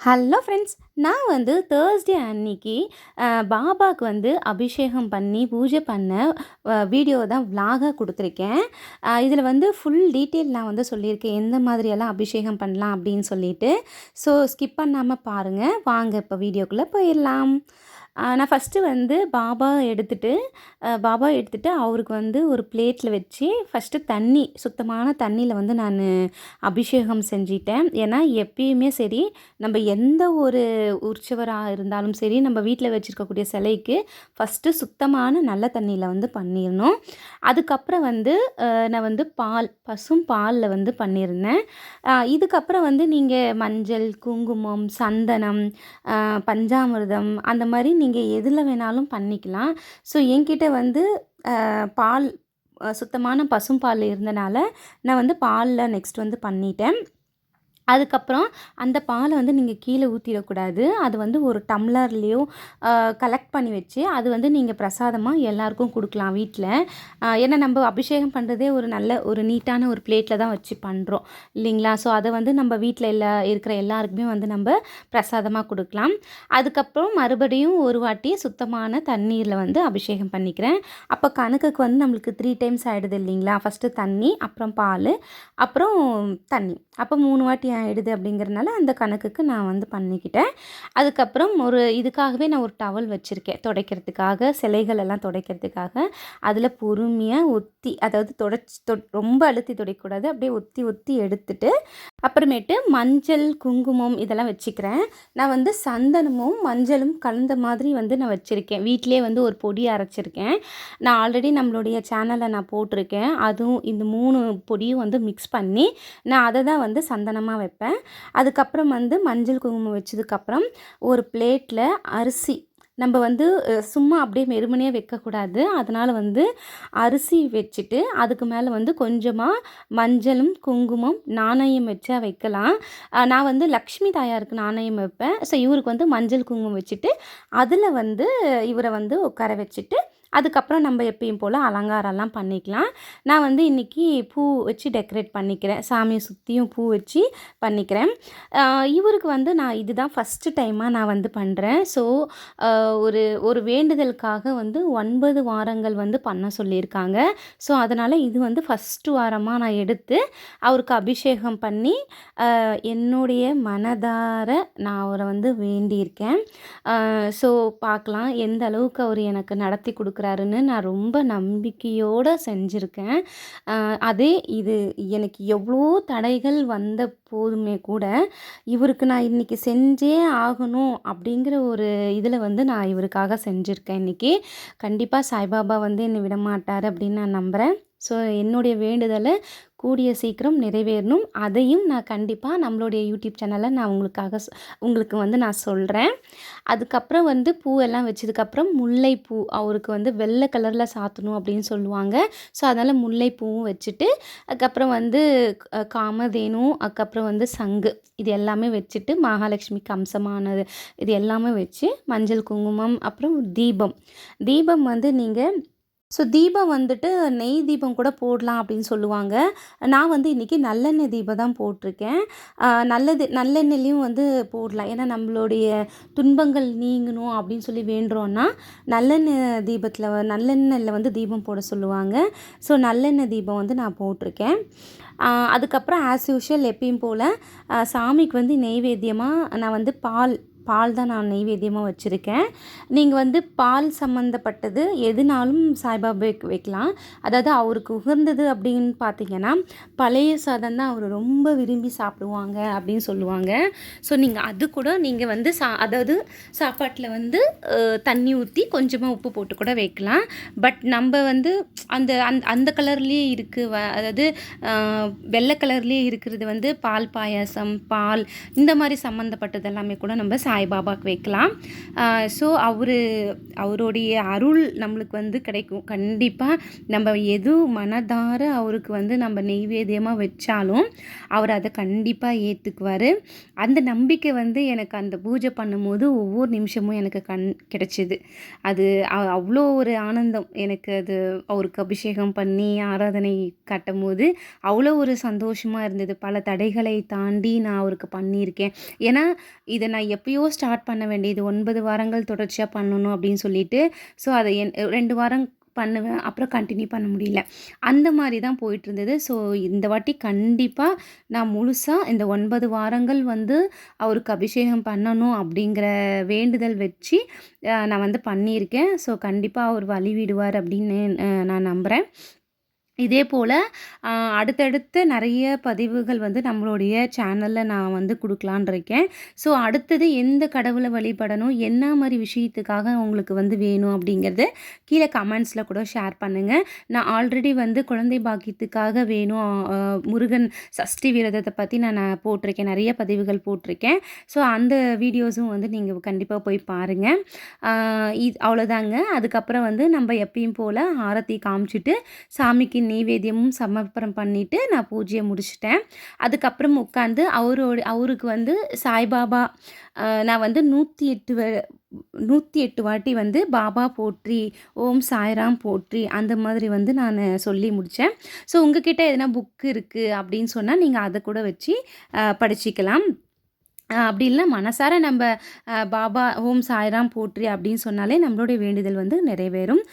Hello friends. நான் வந்து Thursday அன்னைக்கு பாபாவுக்கு வந்து அபிஷேகம் பண்ணி பூஜை பண்ண வீடியோ தான் விலாகாக கொடுத்துருக்கேன். இதில் வந்து ஃபுல் டீட்டெயில் நான் வந்து சொல்லியிருக்கேன், எந்த மாதிரியெல்லாம் அபிஷேகம் பண்ணலாம் அப்படின்னு சொல்லிட்டு. ஸோ ஸ்கிப் பண்ணாமல் பாருங்கள். வாங்க இப்போ வீடியோக்குள்ளே போயிடலாம். நான் ஃபஸ்ட்டு வந்து பாபா எடுத்துகிட்டு அவருக்கு வந்து ஒரு பிளேட்டில் வச்சு ஃபஸ்ட்டு சுத்தமான தண்ணியில் வந்து நான் அபிஷேகம் செஞ்சிட்டேன். ஏன்னா எப்பயுமே சரி, நம்ம எந்த ஒரு உற்சவராக இருந்தாலும் சரி, நம்ம வீட்டில் வச்சுருக்கக்கூடிய சிலைக்கு ஃபஸ்ட்டு சுத்தமான நல்ல தண்ணியில் வந்து பண்ணிடணும். அதுக்கப்புறம் வந்து நான் வந்து பசும் பாலில் வந்து பண்ணியிருந்தேன். இதுக்கப்புறம் வந்து நீங்கள் மஞ்சள், குங்குமம், சந்தனம், பஞ்சாமிர்தம் அந்த மாதிரி நீங்கள் எதில் வேணாலும் பண்ணிக்கலாம். ஸோ என்கிட்ட வந்து பால் சுத்தமான பசும்பால் இருந்தனால நான் வந்து பாலில் நெக்ஸ்ட் வந்து பண்ணிட்டேன். அதுக்கப்புறம் அந்த பாலை வந்து நீங்கள் கீழே ஊற்றிடக்கூடாது. அது வந்து ஒரு டம்ளர்லேயோ கலெக்ட் பண்ணி வச்சு அது வந்து நீங்கள் பிரசாதமாக எல்லாருக்கும் கொடுக்கலாம் வீட்டில். ஏன்னா நம்ம அபிஷேகம் பண்ணுறதே ஒரு நீட்டான ஒரு பிளேட்டில் தான் வச்சு பண்ணுறோம் இல்லைங்களா? ஸோ அதை வந்து நம்ம வீட்டில் இருக்கிற எல்லாருக்குமே வந்து நம்ம பிரசாதமாக கொடுக்கலாம். அதுக்கப்புறம் மறுபடியும் ஒரு வாட்டி சுத்தமான தண்ணீரில் வந்து அபிஷேகம் பண்ணிக்கிறேன். அப்போ கணக்குக்கு வந்து நம்மளுக்கு 3 டைம்ஸ் ஆகிடுது இல்லைங்களா? ஃபஸ்ட்டு தண்ணி, அப்புறம் பால், அப்புறம் தண்ணி. அப்போ 3 வாட்டி ஆகிடுது அப்படிங்கிறனால அந்த கணக்குக்கு நான் வந்து பண்ணிக்கிட்டேன். அதுக்கப்புறம் இதுக்காகவே நான் ஒரு டவல் வச்சுருக்கேன் துடைக்கிறதுக்காக, சிலைகள் எல்லாம் துடைக்கிறதுக்காக. அதில் பொறுமையாக ஒத்தி, அதாவது ரொம்ப அழுத்தி துடைக்கக்கூடாது, அப்படியே ஒத்தி ஒத்தி எடுத்துட்டு அப்புறமேட்டு மஞ்சள், குங்குமம் இதெல்லாம் வச்சுக்கிறேன். நான் வந்து சந்தனமும் மஞ்சளும் கலந்த மாதிரி வந்து நான் வச்சுருக்கேன். வீட்டிலே வந்து ஒரு பொடி அரைச்சிருக்கேன். நான் ஆல்ரெடி நம்மளுடைய சேனலில் நான் போட்டிருக்கேன். அதுவும் இந்த 3 பொடியும் வந்து மிக்ஸ் பண்ணி நான் அதை தான் வந்து சந்தனமாக வைப்பேன். அதுக்கப்புறம் வந்து மஞ்சள், குங்குமம் வச்சதுக்கப்புறம் ஒரு பிளேட்டில் அரிசி, நம்ம வந்து சும்மா அப்படியே வெறுமனே வைக்கக்கூடாது. அதனால் வந்து அரிசி வச்சுட்டு அதுக்கு மேலே வந்து கொஞ்சமாக மஞ்சளும், குங்குமம், நாணயம் வச்சா வைக்கலாம். நான் வந்து லக்ஷ்மி தாயாருக்கு நாணயம் வைப்பேன். ஸோ இவருக்கு வந்து மஞ்சள், குங்குமம் வச்சுட்டு அதில் வந்து இவரை வந்து உட்கார வச்சுட்டு அதுக்கப்புறம் நம்ம எப்பயும் போல் அலங்காரம்லாம் பண்ணிக்கலாம். நான் வந்து இன்றைக்கி பூ வச்சு டெக்கரேட் பண்ணிக்கிறேன். சாமியை சுற்றியும் பூ வச்சு பண்ணிக்கிறேன். இவருக்கு வந்து நான் இதுதான் ஃபஸ்ட்டு டைமாக நான் வந்து பண்ணுறேன். ஸோ ஒரு வேண்டுதலுக்காக வந்து 9 வாரங்கள் வந்து பண்ண சொல்லியிருக்காங்க. ஸோ அதனால் இது வந்து ஃபஸ்ட்டு வாரமாக நான் எடுத்து அவருக்கு அபிஷேகம் பண்ணி என்னுடைய மனதார நான் அவரை வந்து வேண்டியிருக்கேன். ஸோ பார்க்கலாம் எந்த அளவுக்கு அவர் எனக்கு நடத்தி கொடுக்குறாருன்னு. நான் ரொம்ப நம்பிக்கையோடு செஞ்சுருக்கேன். இது எனக்கு எவ்வளோ தடைகள் வந்த போதுமே கூட இவருக்கு நான் இன்றைக்கி செஞ்சே ஆகணும் அப்படிங்கிற ஒரு இதில் வந்து நான் இவருக்காக செஞ்சுருக்கேன். இன்றைக்கி கண்டிப்பாக சாய்பாபா வந்து என்னை விடமாட்டார் அப்படின்னு நான் நம்புகிறேன். ஸோ என்னுடைய வேண்டுதலை கூடிய சீக்கிரம் நிறைவேறணும். அதையும் நான் கண்டிப்பாக நம்மளுடைய யூடியூப் சேனலில் நான் உங்களுக்கு வந்து நான் சொல்கிறேன். அதுக்கப்புறம் வந்து பூவெல்லாம் வச்சதுக்கப்புறம் முல்லைப்பூ அவருக்கு வந்து வெள்ளை கலரில் சாத்தணும் அப்படின்னு சொல்லுவாங்க. ஸோ அதனால் முல்லைப்பூவும் வச்சுட்டு அதுக்கப்புறம் வந்து காமதேனு, அதுக்கப்புறம் வந்து சங்கு, இது எல்லாமே வச்சுட்டு மகாலட்சுமிக்கு அம்சமானது இது எல்லாமே வச்சு மஞ்சள், குங்குமம், அப்புறம் தீபம் வந்து நீங்கள் தீபம் வந்துட்டு நெய் தீபம் கூட போடலாம் அப்படின்னு சொல்லுவாங்க. நான் வந்து இன்றைக்கி நல்லெண்ணெய் தீபம் தான் போட்டிருக்கேன். நல்லெண்ணெய்லையும் வந்து போடலாம். ஏன்னா நம்மளுடைய துன்பங்கள் நீங்கணும் அப்படின்னு சொல்லி வேண்டுறோன்னா நல்லெண்ணெயில் வந்து தீபம் போட சொல்லுவாங்க. ஸோ நல்லெண்ணெய் தீபம் வந்து நான் போட்டிருக்கேன். அதுக்கப்புறம் ஆஸ் யூஷுவல் எப்பயும் போல் சாமிக்கு வந்து நெய்வேத்தியமாக நான் வந்து பால் தான் நான் நெய்வேத்தியமாக வச்சுருக்கேன். நீங்கள் வந்து பால் சம்மந்தப்பட்டது எதுனாலும் சாய்பாபாவுக்கு வைக்கலாம். அதாவது அவருக்கு உகந்தது அப்படின்னு பார்த்தீங்கன்னா பழைய சாதம் தான் அவர் ரொம்ப விரும்பி சாப்பிடுவாங்க அப்படின்னு சொல்லுவாங்க. ஸோ நீங்கள் அது கூட நீங்கள் வந்து அதாவது சாப்பாட்டில் வந்து தண்ணி ஊற்றி கொஞ்சமாக உப்பு போட்டு கூட வைக்கலாம். பட் நம்ம வந்து அந்த கலர்லேயே இருக்குது, அதாவது வெள்ளை கலர்லேயே இருக்கிறது வந்து பால் பாயாசம், பால் இந்த மாதிரி சம்மந்தப்பட்டது எல்லாமே கூட நம்ம சாய்பாபாக்கு வைக்கலாம். ஸோ அவருடைய அருள் நம்மளுக்கு வந்து கிடைக்கும். கண்டிப்பாக நம்ம எது மனதார அவருக்கு வந்து நம்ம நெய்வேத்தியமாக வச்சாலும் அவர் அதை கண்டிப்பாக ஏற்றுக்குவார். அந்த நம்பிக்கை வந்து எனக்கு அந்த பூஜை பண்ணும்போது ஒவ்வொரு நிமிஷமும் எனக்கு கிடைச்சிது. அது அவ்வளோ ஒரு ஆனந்தம் எனக்கு. அது அவருக்கு அபிஷேகம் பண்ணி ஆராதனை காட்டும்போது அவ்வளோ ஒரு சந்தோஷமாக இருந்தது. பல தடைகளை தாண்டி நான் அவருக்கு பண்ணியிருக்கேன். ஏன்னா இதை நான் எப்பயோ ஸ்டார்ட் பண்ண வேண்டியது 9 வாரங்கள் தொடர்ச்சியாக பண்ணணும் அப்படின்னு சொல்லிட்டு. ஸோ அதை 2 வாரம் பண்ணுவேன், அப்புறம் கண்டினியூ பண்ண முடியல. அந்த மாதிரி தான் போயிட்டுருந்தது. ஸோ இந்த வாட்டி கண்டிப்பாக நான் முழுசாக இந்த 9 வாரங்கள் வந்து அவருக்கு அபிஷேகம் பண்ணணும் அப்படிங்கிற வேண்டுதல் வச்சு நான் வந்து பண்ணியிருக்கேன். ஸோ கண்டிப்பாக அவர் வழி விடுவார் அப்படின்னு நான் நம்புகிறேன். இதே போல் அடுத்தடுத்து நிறைய பதிவுகள் வந்து நம்மளுடைய சேனலில் நான் வந்து கொடுக்கலான் இருக்கேன். ஸோ அடுத்தது எந்த கடவுளை வழிபடணும், என்ன மாதிரி விஷயத்துக்காக உங்களுக்கு வந்து வேணும் அப்படிங்கிறது கீழே கமெண்ட்ஸில் கூட ஷேர் பண்ணுங்கள். நான் ஆல்ரெடி வந்து குழந்தை பாக்கியத்துக்காக வேணும், முருகன் சஷ்டி விரதத்தை பற்றி நான் போட்டிருக்கேன், நிறைய பதிவுகள் போட்டிருக்கேன். ஸோ அந்த வீடியோஸும் வந்து நீங்கள் கண்டிப்பாக போய் பாருங்கள். இது அவ்வளோதாங்க. அதுக்கப்புறம் வந்து நம்ம எப்பயும் போல் ஆரத்தி காமிச்சிட்டு சாமிக்கு நெய்வேத்தியமும் சமர்ப்பணம் பண்ணிவிட்டு நான் பூஜையை முடிச்சிட்டேன். அதுக்கப்புறம் உட்காந்து அவருக்கு வந்து சாய்பாபா நான் வந்து 108 வாட்டி வந்து பாபா போற்றி, ஓம் சாய்ராம் போற்றி அந்த மாதிரி வந்து நான் சொல்லி முடித்தேன். ஸோ உங்ககிட்ட எதனா புக்கு இருக்குது அப்படின்னு சொன்னால் நீங்கள் அதை கூட வச்சு படிச்சிக்கலாம். அப்படி இல்லை மனசார நம்ம பாபா ஓம் சாய்ராம் போற்றி அப்படின்னு சொன்னாலே நம்மளுடைய வேண்டுதல் வந்து நிறைவேறும்.